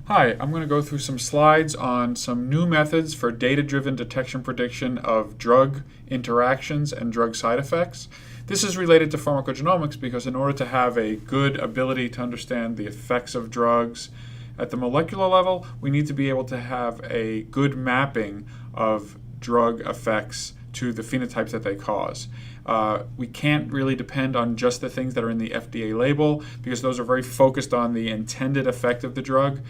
Hi, I'm going to go through some slides on some new methods for data-driven detection prediction of drug interactions and drug side effects. This is related to pharmacogenomics because in order to have a good ability to understand the effects of drugs at the molecular level, we need to be able to have a good mapping of drug effects to the phenotypes that they cause. We can't really depend on just the things that are in the FDA label because those are very focused on the intended effect of the drug.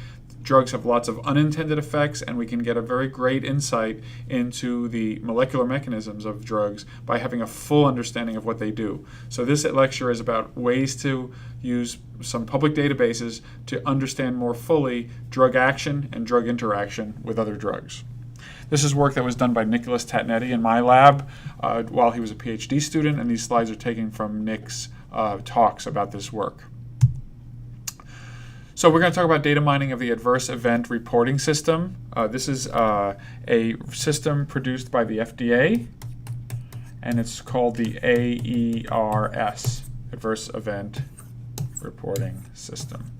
Drugs have lots of unintended effects, and we can get a very great insight into the molecular mechanisms of drugs by having a full understanding of what they do. So this lecture is about ways to use some public databases to understand more fully drug action and drug interaction with other drugs. This is work that was done by Nicholas Tatnetti in my lab while he was a PhD student, and these slides are taken from Nick's talks about this work. So we're going to talk about data mining of the adverse event reporting system. This is a system produced by the FDA, and it's called the AERS, Adverse Event Reporting System.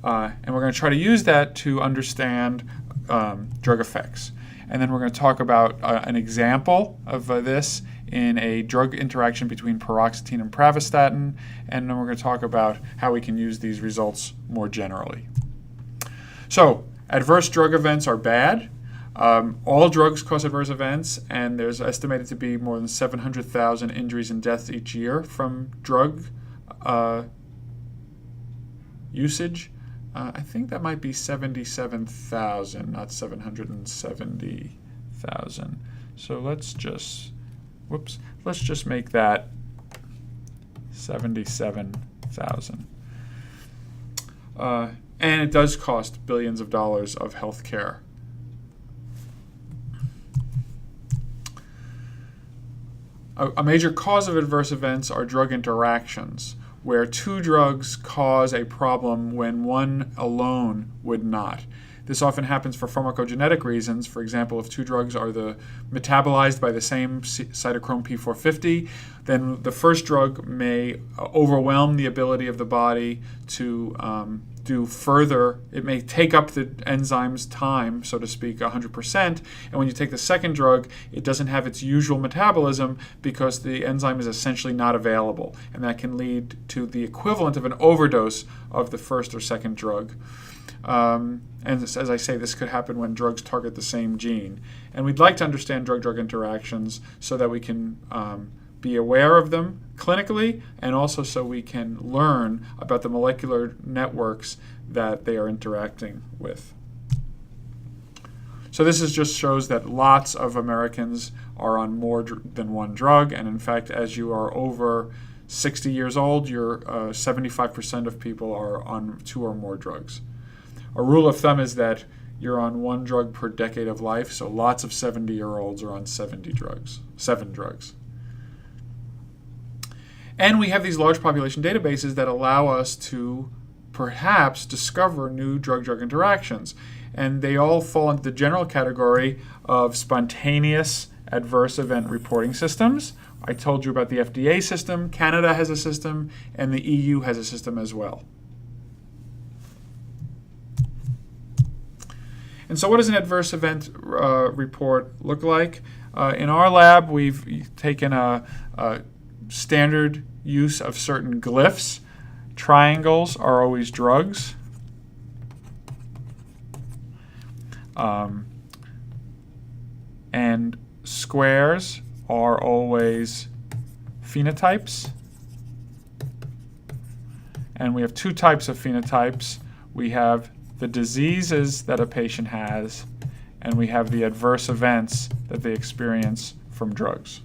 And we're going to try to use that to understand drug effects. And then we're going to talk about an example of this in a drug interaction between paroxetine and pravastatin, and then we're going to talk about how we can use these results more generally. So, adverse drug events are bad. All drugs cause adverse events, and there's estimated to be more than 700,000 injuries and deaths each year from drug usage. I think that might be 77,000, not 770,000. So let's just make that 77,000. And it does cost billions of dollars of health care. A major cause of adverse events are drug interactions, where two drugs cause a problem when one alone would not. This often happens for pharmacogenetic reasons. For example, if two drugs are metabolized by the same cytochrome P450, then the first drug may overwhelm the ability of the body to do further. It may take up the enzyme's time, so to speak, 100%. And when you take the second drug, it doesn't have its usual metabolism because the enzyme is essentially not available. And that can lead to the equivalent of an overdose of the first or second drug. And as I say, this could happen when drugs target the same gene. And we'd like to understand drug-drug interactions so that we can be aware of them clinically, and also so we can learn about the molecular networks that they are interacting with. So this just shows that lots of Americans are on more than one drug, and in fact, as you are over 60 years old, 75% of people are on 2 or more drugs. A rule of thumb is that you're on 1 drug per decade of life, so lots of 70-year-olds are on 7 drugs. And we have these large population databases that allow us to perhaps discover new drug-drug interactions. And they all fall into the general category of spontaneous adverse event reporting systems. I told you about the FDA system, Canada has a system, and the EU has a system as well. And so what does an adverse event report look like? In our lab, we've taken a standard use of certain glyphs. Triangles are always drugs. And squares are always phenotypes. And we have 2 types of phenotypes. We have the diseases that a patient has, and we have the adverse events that they experience from drugs.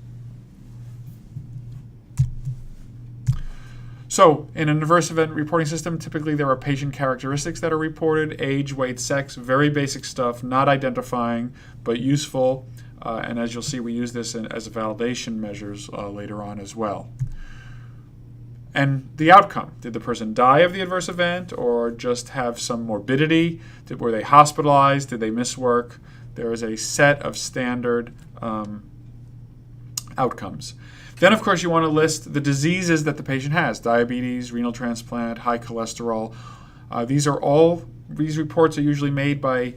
So in an adverse event reporting system, typically there are patient characteristics that are reported: age, weight, sex, very basic stuff, not identifying, but useful. And as you'll see, we use this as validation measures later on as well. And the outcome: did the person die of the adverse event or just have some morbidity? Were they hospitalized? Did they miss work? There is a set of standard outcomes. Then, of course, you want to list the diseases that the patient has: diabetes, renal transplant, high cholesterol. These are all These reports are usually made by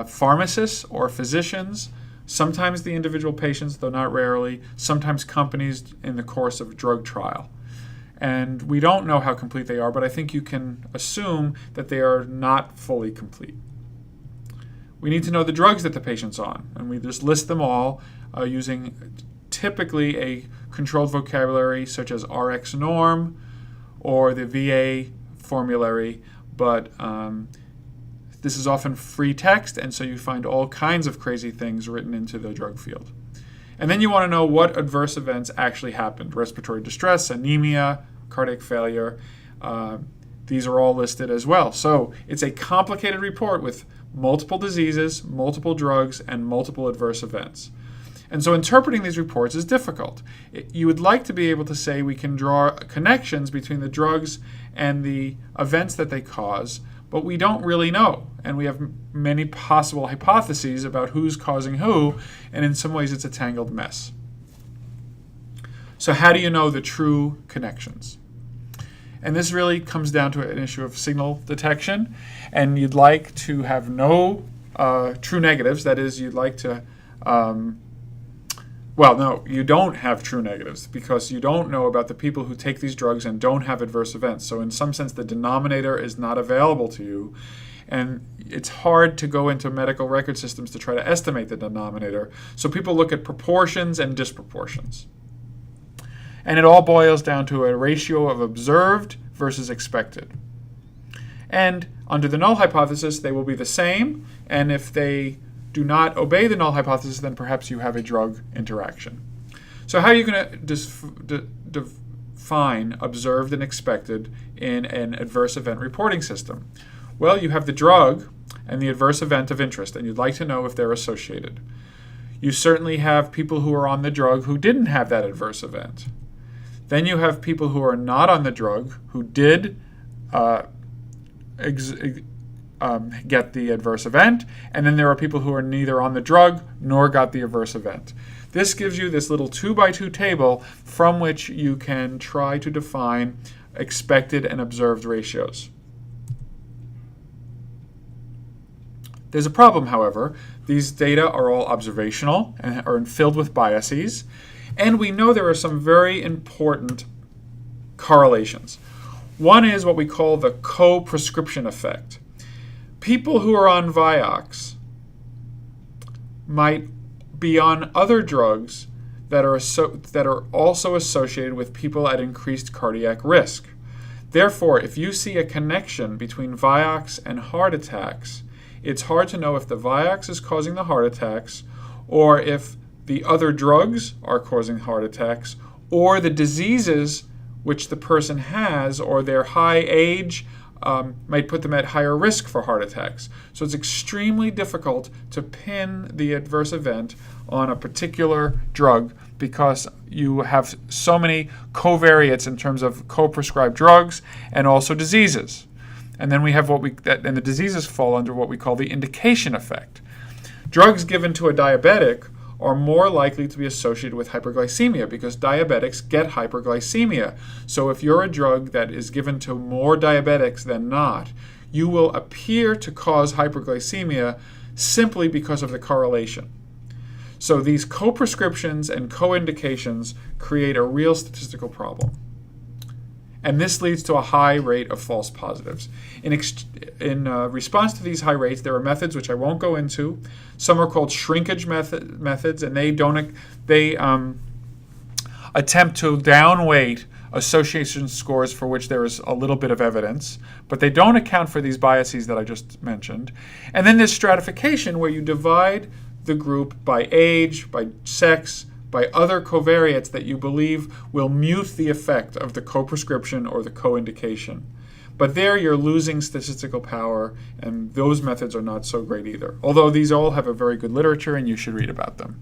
pharmacists or physicians, sometimes the individual patients, though not rarely, sometimes companies in the course of a drug trial. And we don't know how complete they are, but I think you can assume that they are not fully complete. We need to know the drugs that the patient's on, and we just list them all using typically a controlled vocabulary such as RX norm or the VA formulary, but this is often free text, and so you find all kinds of crazy things written into the drug field. And then you want to know what adverse events actually happened: respiratory distress, anemia, cardiac failure. These are all listed as well. So it's a complicated report with multiple diseases, multiple drugs, and multiple adverse events. And so interpreting these reports is difficult. You would like to be able to say we can draw connections between the drugs and the events that they cause, but we don't really know. And we have many possible hypotheses about who's causing who, and in some ways it's a tangled mess. So how do you know the true connections? And this really comes down to an issue of signal detection, and you'd like to have no true negatives. That is, you'd like to, no, you don't have true negatives because you don't know about the people who take these drugs and don't have adverse events. So in some sense, the denominator is not available to you, and it's hard to go into medical record systems to try to estimate the denominator. So people look at proportions and disproportions. And it all boils down to a ratio of observed versus expected. And under the null hypothesis, they will be the same. And if they do not obey the null hypothesis, then perhaps you have a drug interaction. So how are you going to define observed and expected in an adverse event reporting system? Well, you have the drug and the adverse event of interest, and you'd like to know if they're associated. You certainly have people who are on the drug who didn't have that adverse event. Then you have people who are not on the drug who did get the adverse event, and then there are people who are neither on the drug nor got the adverse event. This gives you this little 2x2 table from which you can try to define expected and observed ratios. There's a problem, however. These data are all observational and are filled with biases. And we know there are some very important correlations. One is what we call the co-prescription effect. People who are on Vioxx might be on other drugs that are also associated with people at increased cardiac risk. Therefore, if you see a connection between Vioxx and heart attacks, it's hard to know if the Vioxx is causing the heart attacks or if the other drugs are causing heart attacks, or the diseases which the person has or their high age might put them at higher risk for heart attacks. So it's extremely difficult to pin the adverse event on a particular drug because you have so many covariates in terms of co-prescribed drugs and also diseases. And then we have and the diseases fall under what we call the indication effect. Drugs given to a diabetic are more likely to be associated with hyperglycemia because diabetics get hyperglycemia. So if you're a drug that is given to more diabetics than not, you will appear to cause hyperglycemia simply because of the correlation. So these co-prescriptions and co-indications create a real statistical problem. And this leads to a high rate of false positives. In response to these high rates, there are methods which I won't go into. Some are called shrinkage methods, and they attempt to downweight association scores for which there is a little bit of evidence, but they don't account for these biases that I just mentioned. And then there's stratification, where you divide the group by age, by sex, by other covariates that you believe will mute the effect of the co-prescription or the co-indication. But there you're losing statistical power, and those methods are not so great either. Although these all have a very good literature and you should read about them.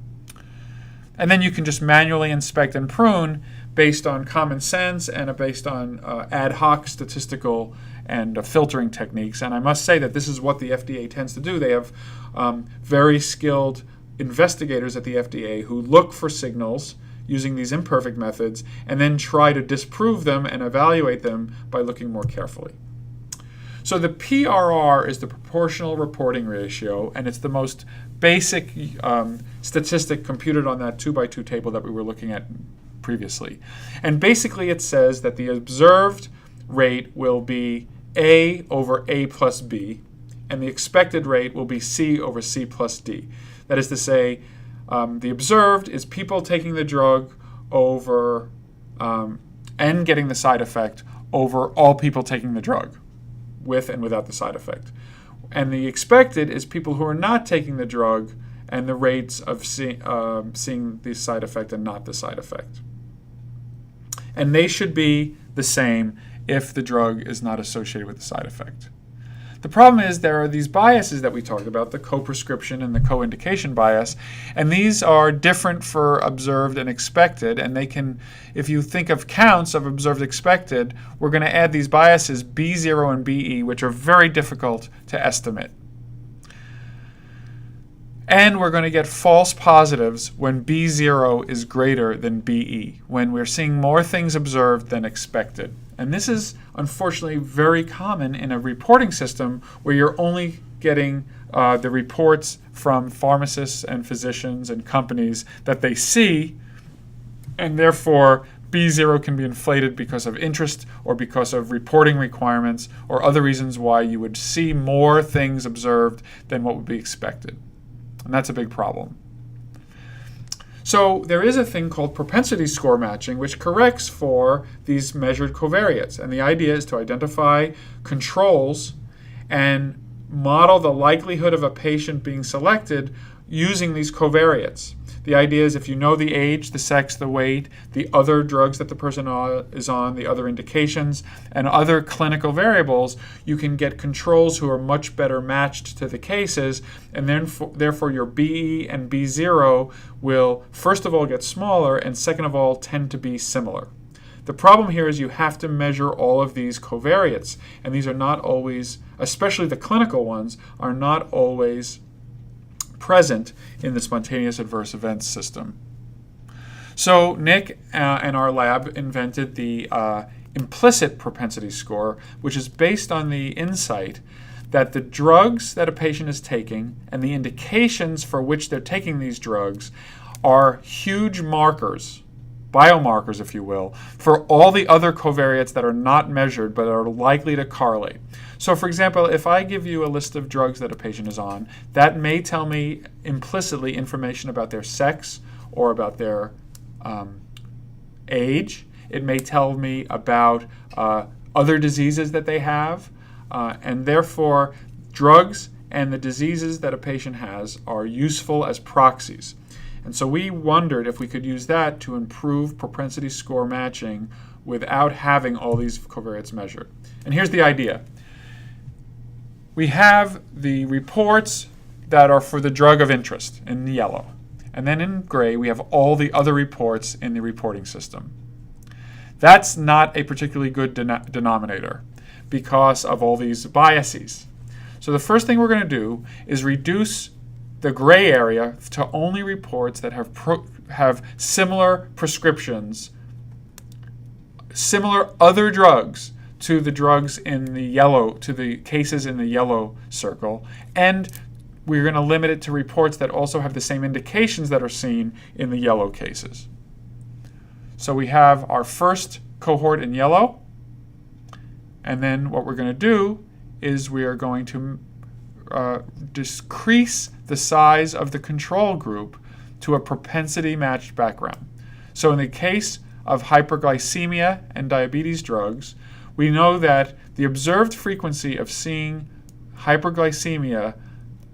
And then you can just manually inspect and prune based on common sense and based on ad hoc statistical and filtering techniques. And I must say that this is what the FDA tends to do. They have very skilled investigators at the FDA who look for signals using these imperfect methods and then try to disprove them and evaluate them by looking more carefully. So the PRR is the proportional reporting ratio, and it's the most basic statistic computed on that 2x2 table that we were looking at previously. And basically it says that the observed rate will be A over A plus B, and the expected rate will be C over C plus D. That is to say, the observed is people taking the drug over and getting the side effect over all people taking the drug, with and without the side effect. And the expected is people who are not taking the drug and the rates of seeing the side effect and not the side effect. And they should be the same if the drug is not associated with the side effect. The problem is there are these biases that we talked about, the co-prescription and the co-indication bias, and these are different for observed and expected, and they can, if you think of counts of observed expected, we're going to add these biases B0 and BE, which are very difficult to estimate. And we're going to get false positives when B0 is greater than BE, when we're seeing more things observed than expected. And this is unfortunately very common in a reporting system where you're only getting the reports from pharmacists and physicians and companies that they see, and therefore B0 can be inflated because of interest or because of reporting requirements or other reasons why you would see more things observed than what would be expected. And that's a big problem. So there is a thing called propensity score matching, which corrects for these measured covariates. And the idea is to identify controls and model the likelihood of a patient being selected using these covariates. The idea is if you know the age, the sex, the weight, the other drugs that the person is on, the other indications, and other clinical variables, you can get controls who are much better matched to the cases, and then therefore your BE and B0 will first of all get smaller and second of all tend to be similar. The problem here is you have to measure all of these covariates, and these are not always, especially the clinical ones, are not always present in the spontaneous adverse events system. So Nick and our lab invented the implicit propensity score, which is based on the insight that the drugs that a patient is taking and the indications for which they're taking these drugs are huge markers, biomarkers if you will, for all the other covariates that are not measured but are likely to correlate. So for example, if I give you a list of drugs that a patient is on, that may tell me implicitly information about their sex or about their age. It may tell me about other diseases that they have, and therefore drugs and the diseases that a patient has are useful as proxies. And so we wondered if we could use that to improve propensity score matching without having all these covariates measured. And here's the idea. We have the reports that are for the drug of interest in yellow. And then in gray, we have all the other reports in the reporting system. That's not a particularly good denominator because of all these biases. So the first thing we're going to do is reduce the gray area to only reports that have similar prescriptions, similar other drugs to the drugs in the yellow, to the cases in the yellow circle, and we're going to limit it to reports that also have the same indications that are seen in the yellow cases. So we have our first cohort in yellow, and then what we're going to do is we are going to decrease the size of the control group to a propensity matched background. So in the case of hyperglycemia and diabetes drugs, we know that the observed frequency of seeing hyperglycemia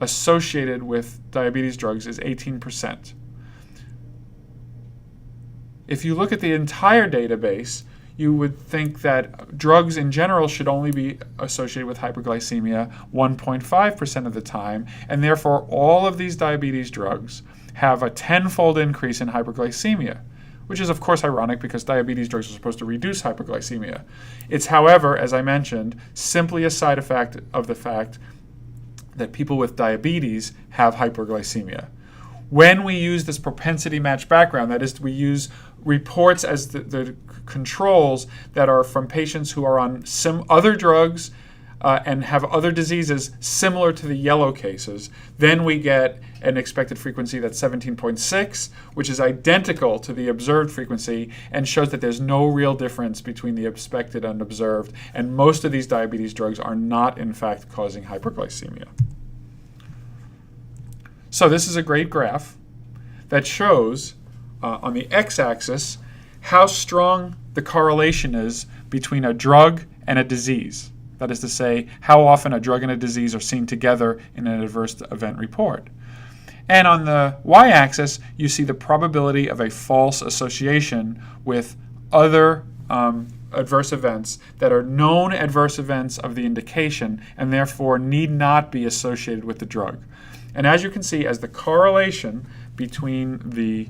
associated with diabetes drugs is 18%. If you look at the entire database, you would think that drugs in general should only be associated with hyperglycemia 1.5% of the time, and therefore all of these diabetes drugs have a tenfold increase in hyperglycemia, which is of course ironic because diabetes drugs are supposed to reduce hyperglycemia. It's, however, as I mentioned, simply a side effect of the fact that people with diabetes have hyperglycemia. When we use this propensity match background, that is, we use reports as the controls that are from patients who are on some other drugs and have other diseases similar to the yellow cases, then we get an expected frequency that's 17.6, which is identical to the observed frequency and shows that there's no real difference between the expected and observed, and most of these diabetes drugs are not, in fact, causing hyperglycemia. So this is a great graph that shows on the x-axis how strong the correlation is between a drug and a disease. That is to say, how often a drug and a disease are seen together in an adverse event report. And on the y-axis, you see the probability of a false association with other adverse events that are known adverse events of the indication and therefore need not be associated with the drug. And as you can see, as the correlation between the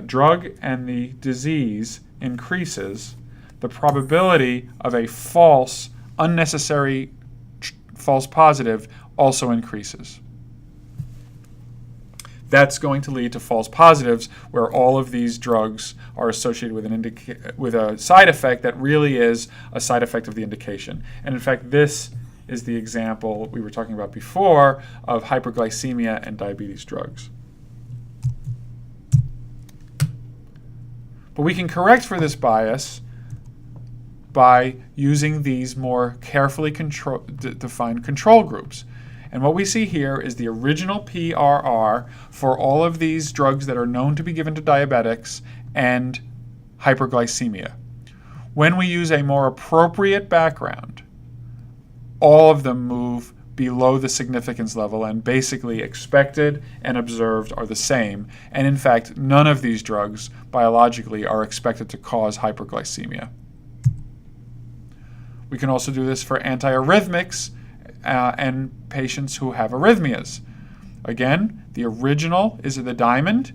drug and the disease increases, the probability of a false, unnecessary false positive also increases. That's going to lead to false positives where all of these drugs are associated with a side effect that really is a side effect of the indication. And in fact, this is the example we were talking about before of hyperglycemia and diabetes drugs. But we can correct for this bias by using these more carefully defined control groups. And what we see here is the original PRR for all of these drugs that are known to be given to diabetics and hyperglycemia. When we use a more appropriate background, all of them move below the significance level, and basically expected and observed are the same. And in fact, none of these drugs biologically are expected to cause hyperglycemia. We can also do this for antiarrhythmics and patients who have arrhythmias. Again, the original is the diamond,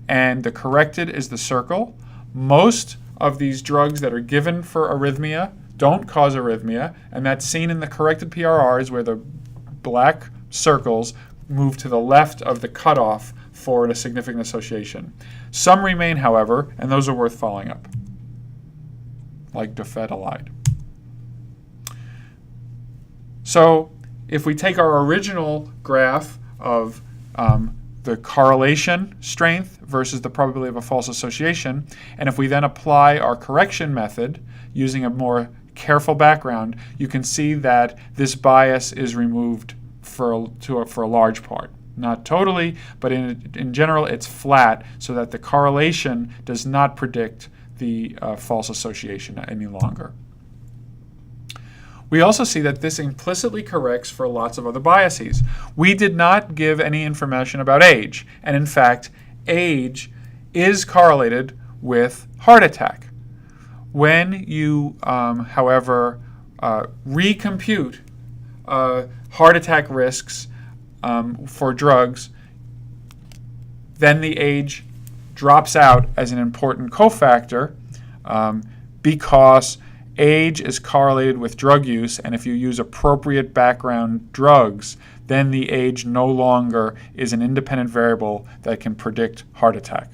and the corrected is the circle. Most of these drugs that are given for arrhythmia don't cause arrhythmia, and that's seen in the corrected PRRs where the black circles move to the left of the cutoff for a significant association. Some remain, however, and those are worth following up, like dofetilide. So if we take our original graph of the correlation strength versus the probability of a false association, and if we then apply our correction method using a more careful background, you can see that this bias is removed for a large part. Not totally, but in general it's flat so that the correlation does not predict the false association any longer. We also see that this implicitly corrects for lots of other biases. We did not give any information about age, and in fact, age is correlated with heart attack. When you, however, recompute heart attack risks for drugs, then the age drops out as an important cofactor because age is correlated with drug use, and if you use appropriate background drugs, then the age no longer is an independent variable that can predict heart attack.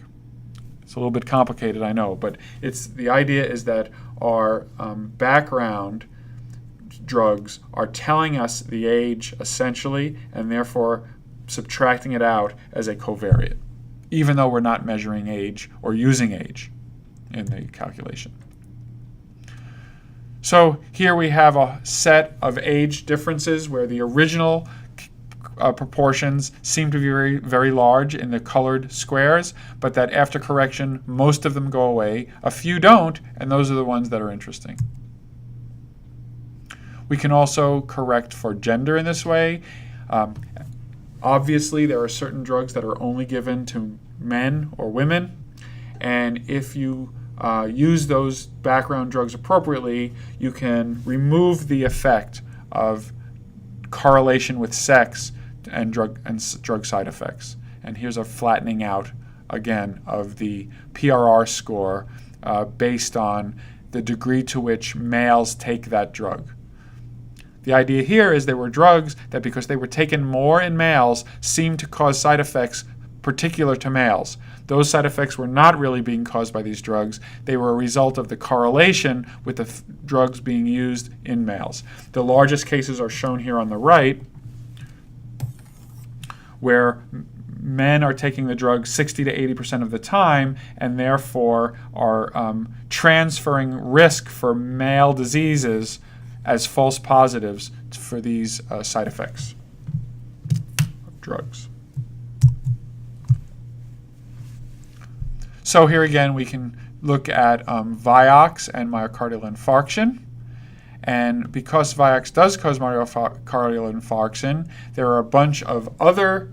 It's a little bit complicated, I know, but the idea is that our background drugs are telling us the age essentially, and therefore subtracting it out as a covariate, even though we're not measuring age or using age in the calculation. So here we have a set of age differences where the original proportions seem to be very, very large in the colored squares, but that after correction, most of them go away. A few don't, and those are the ones that are interesting. We can also correct for gender in this way. Obviously, there are certain drugs that are only given to men or women, and if you use those background drugs appropriately, you can remove the effect of correlation with sex and drug side effects. And here's a flattening out again of the PRR score based on the degree to which males take that drug. The idea here is there were drugs that, because they were taken more in males, seemed to cause side effects particular to males. Those side effects were not really being caused by these drugs. They were a result of the correlation with the drugs being used in males. The largest cases are shown here on the right, where men are taking the drug 60 to 80% of the time and therefore are transferring risk for male diseases as false positives for these side effects of drugs. So here again we can look at Vioxx and myocardial infarction. And because Vioxx does cause myocardial infarction, there are a bunch of other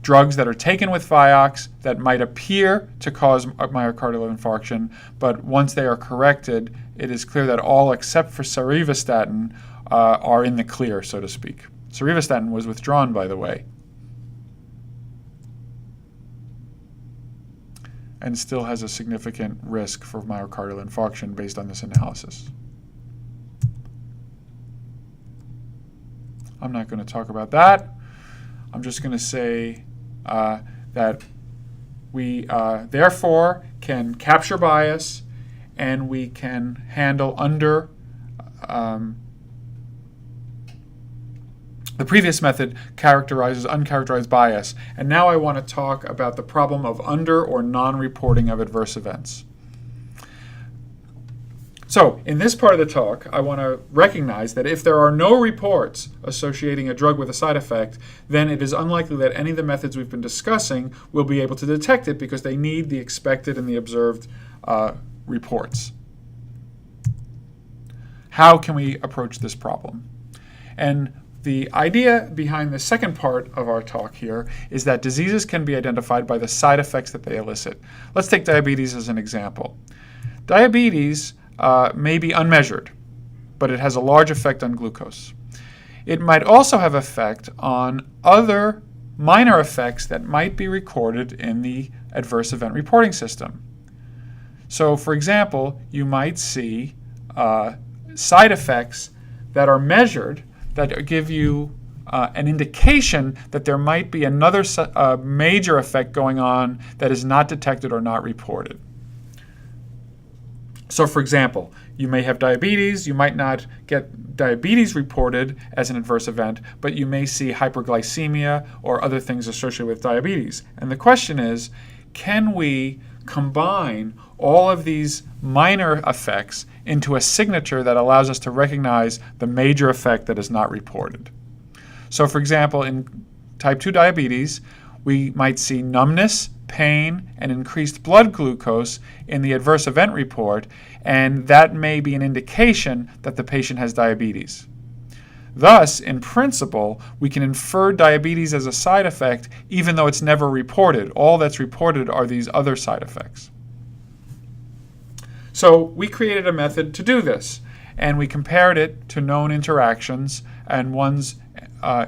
drugs that are taken with Vioxx that might appear to cause myocardial infarction, but once they are corrected, it is clear that all except for Cerevastatin are in the clear, so to speak. Cerevastatin was withdrawn, by the way, and still has a significant risk for myocardial infarction based on this analysis. I'm not going to talk about that. I'm just going to say that we therefore can capture bias, and we can handle under the previous method characterizes uncharacterized bias. And now I want to talk about the problem of under or non-reporting of adverse events. So in this part of the talk, I want to recognize that if there are no reports associating a drug with a side effect, then it is unlikely that any of the methods we've been discussing will be able to detect it because they need the expected and the observed reports. How can we approach this problem? And the idea behind the second part of our talk here is that diseases can be identified by the side effects that they elicit. Let's take diabetes as an example. Diabetes may be unmeasured, but it has a large effect on glucose. It might also have effect on other minor effects that might be recorded in the adverse event reporting system. So, for example, you might see side effects that are measured that give you an indication that there might be another major effect going on that is not detected or not reported. So, for example, you may have diabetes. You might not get diabetes reported as an adverse event, but you may see hyperglycemia or other things associated with diabetes. And the question is, can we combine all of these minor effects into a signature that allows us to recognize the major effect that is not reported? So, for example, in type 2 diabetes, we might see numbness, pain, and increased blood glucose in the adverse event report, and that may be an indication that the patient has diabetes. Thus, in principle, we can infer diabetes as a side effect even though it's never reported. All that's reported are these other side effects. So we created a method to do this, and we compared it to known interactions and ones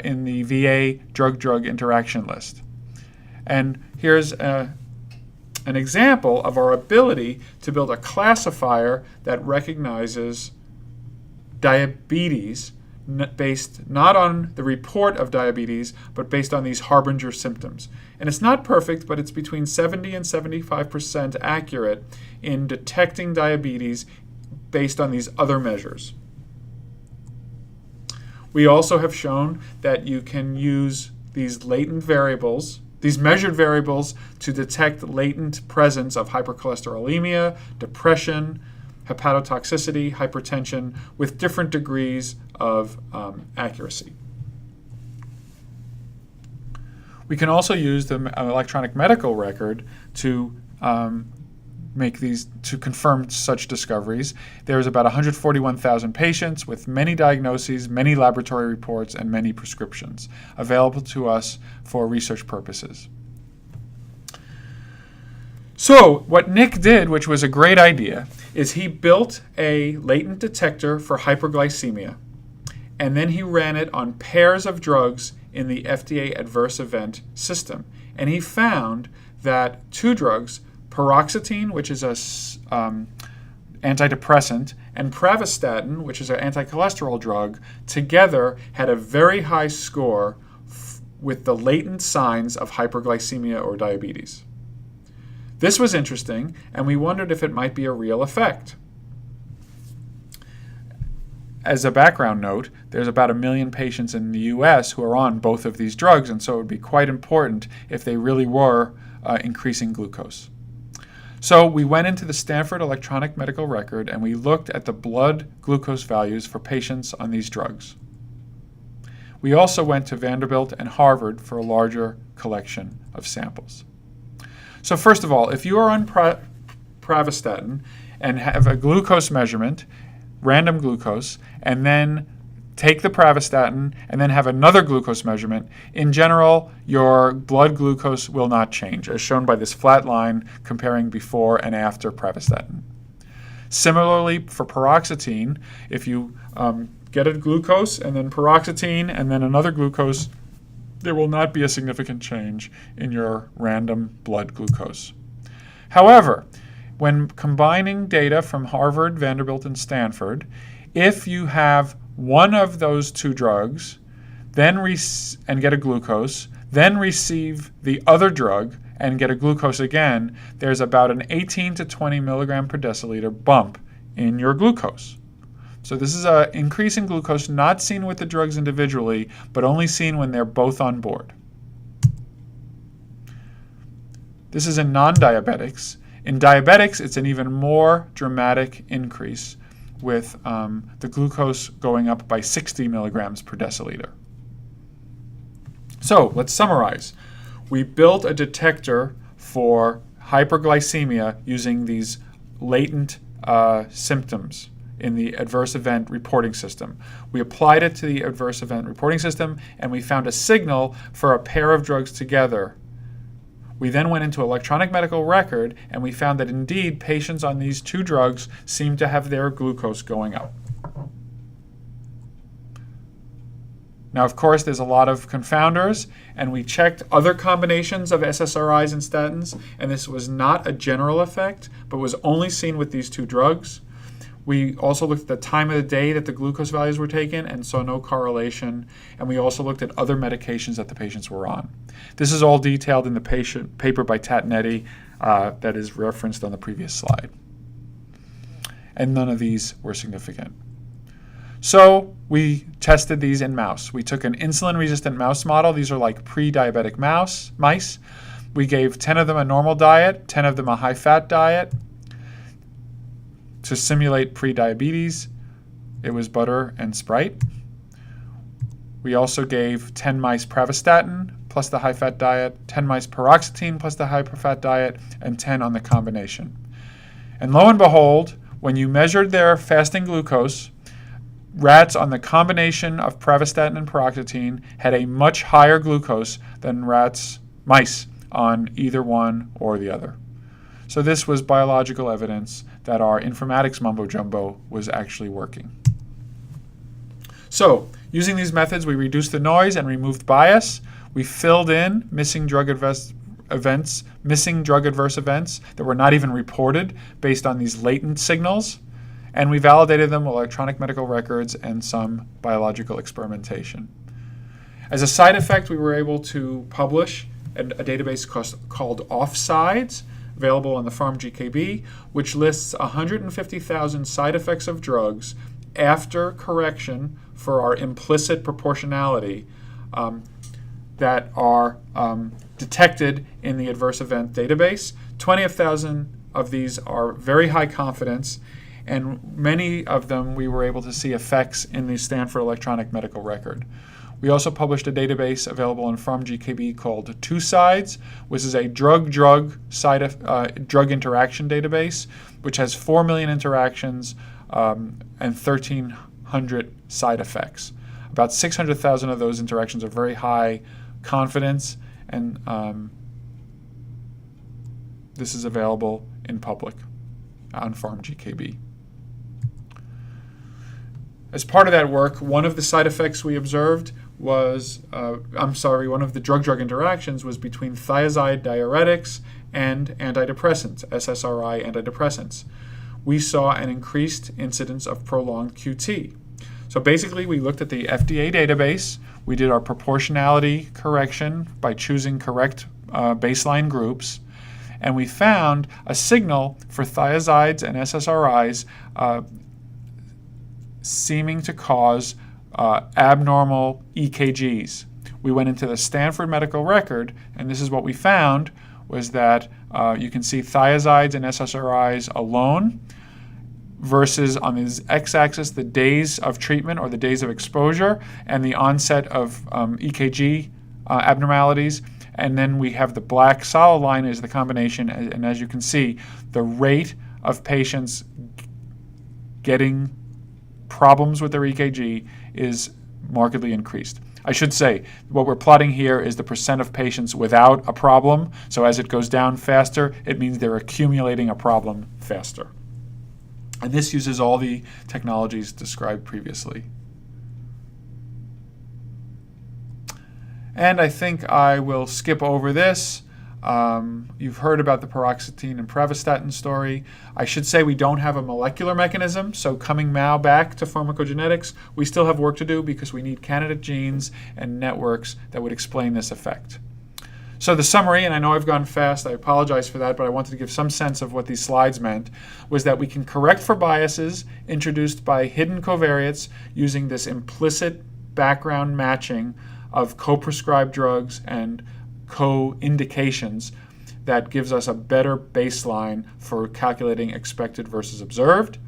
in the VA drug-drug interaction list. And here's an example of our ability to build a classifier that recognizes diabetes based not on the report of diabetes, but based on these harbinger symptoms. And it's not perfect, but it's between 70 and 75% accurate in detecting diabetes based on these other measures. We also have shown that you can use these latent variables, these measured variables, to detect latent presence of hypercholesterolemia, depression, hepatotoxicity, hypertension, with different degrees of accuracy. We can also use the electronic medical record to confirm such discoveries. There's about 141,000 patients with many diagnoses, many laboratory reports, and many prescriptions available to us for research purposes. So what Nick did, which was a great idea, is he built a latent detector for hyperglycemia, and then he ran it on pairs of drugs in the FDA adverse event system. And he found that two drugs, paroxetine, which is an antidepressant, and pravastatin, which is an anti-cholesterol drug, together had a very high score with the latent signs of hyperglycemia or diabetes. This was interesting, and we wondered if it might be a real effect. As a background note, there's about 1 million patients in the US who are on both of these drugs, and so it would be quite important if they really were increasing glucose. So we went into the Stanford electronic medical record and we looked at the blood glucose values for patients on these drugs. We also went to Vanderbilt and Harvard for a larger collection of samples. So first of all, if you are on pravastatin and have a glucose measurement, random glucose, and then take the pravastatin and then have another glucose measurement, in general, your blood glucose will not change, as shown by this flat line comparing before and after pravastatin. Similarly, for paroxetine, if you get a glucose and then paroxetine and then another glucose, there will not be a significant change in your random blood glucose. However, when combining data from Harvard, Vanderbilt, and Stanford, if you have one of those two drugs, then and get a glucose, then receive the other drug and get a glucose again, there's about an 18 to 20 milligram per deciliter bump in your glucose. So this is an increase in glucose not seen with the drugs individually, but only seen when they're both on board. This is in non-diabetics. In diabetics, it's an even more dramatic increase, with the glucose going up by 60 milligrams per deciliter. So let's summarize. We built a detector for hyperglycemia using these latent symptoms in the adverse event reporting system. We applied it to the adverse event reporting system, and we found a signal for a pair of drugs together. We then went into electronic medical record, and we found that indeed patients on these two drugs seem to have their glucose going up. Now, of course, there's a lot of confounders, and we checked other combinations of SSRIs and statins, and this was not a general effect, but was only seen with these two drugs. We also looked at the time of the day that the glucose values were taken and saw no correlation, and we also looked at other medications that the patients were on. This is all detailed in the paper by Tatnetti that is referenced on the previous slide. And none of these were significant. So we tested these in mouse. We took an insulin-resistant mouse model. These are like pre-diabetic mice. We gave 10 of them a normal diet, 10 of them a high-fat diet. To simulate pre-diabetes, it was butter and Sprite. We also gave 10 mice pravastatin plus the high-fat diet, 10 mice paroxetine plus the high-fat diet, and 10 on the combination. And lo and behold, when you measured their fasting glucose, rats on the combination of pravastatin and paroxetine had a much higher glucose than mice on either one or the other. So this was biological evidence that our informatics mumbo-jumbo was actually working. So, using these methods, we reduced the noise and removed bias. We filled in missing drug adverse events that were not even reported based on these latent signals, and we validated them with electronic medical records and some biological experimentation. As a side effect, we were able to publish a database called Offsides, available on the PharmGKB, which lists 150,000 side effects of drugs after correction for our implicit proportionality that are detected in the adverse event database. 20,000 of these are very high confidence, and many of them we were able to see effects in the Stanford electronic medical record. We also published a database available on PharmGKB called Two Sides, which is a drug-drug interaction database, which has 4 million interactions and 1,300 side effects. About 600,000 of those interactions are very high confidence, and this is available in public on PharmGKB. As part of that work, one of the side effects we observed was, one of the drug-drug interactions was between thiazide diuretics and antidepressants, SSRI antidepressants. We saw an increased incidence of prolonged QT. So basically, we looked at the FDA database, we did our proportionality correction by choosing correct baseline groups, and we found a signal for thiazides and SSRIs seeming to cause abnormal EKGs. We went into the Stanford medical record, and this is what we found, was that you can see thiazides and SSRIs alone versus on the x-axis the days of treatment or the days of exposure and the onset of EKG abnormalities. And then we have the black solid line is the combination, and as you can see, the rate of patients getting problems with their EKG is markedly increased. I should say, what we're plotting here is the percent of patients without a problem. So as it goes down faster, it means they're accumulating a problem faster. And this uses all the technologies described previously. And I think I will skip over this. You've heard about the paroxetine and pravastatin story. I should say we don't have a molecular mechanism, so coming now back to pharmacogenetics, we still have work to do because we need candidate genes and networks that would explain this effect. So the summary, and I know I've gone fast, I apologize for that, but I wanted to give some sense of what these slides meant, was that we can correct for biases introduced by hidden covariates using this implicit background matching of co-prescribed drugs and co-indications that gives us a better baseline for calculating expected versus observed.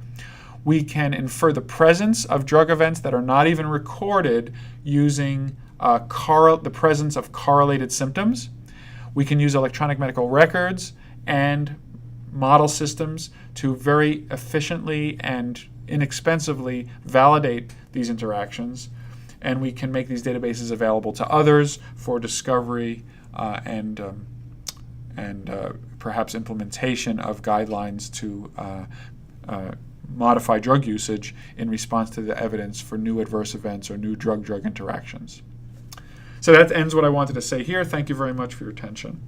We can infer the presence of drug events that are not even recorded using the presence of correlated symptoms. We can use electronic medical records and model systems to very efficiently and inexpensively validate these interactions. And we can make these databases available to others for discovery and perhaps implementation of guidelines to modify drug usage in response to the evidence for new adverse events or new drug-drug interactions. So that ends what I wanted to say here. Thank you very much for your attention.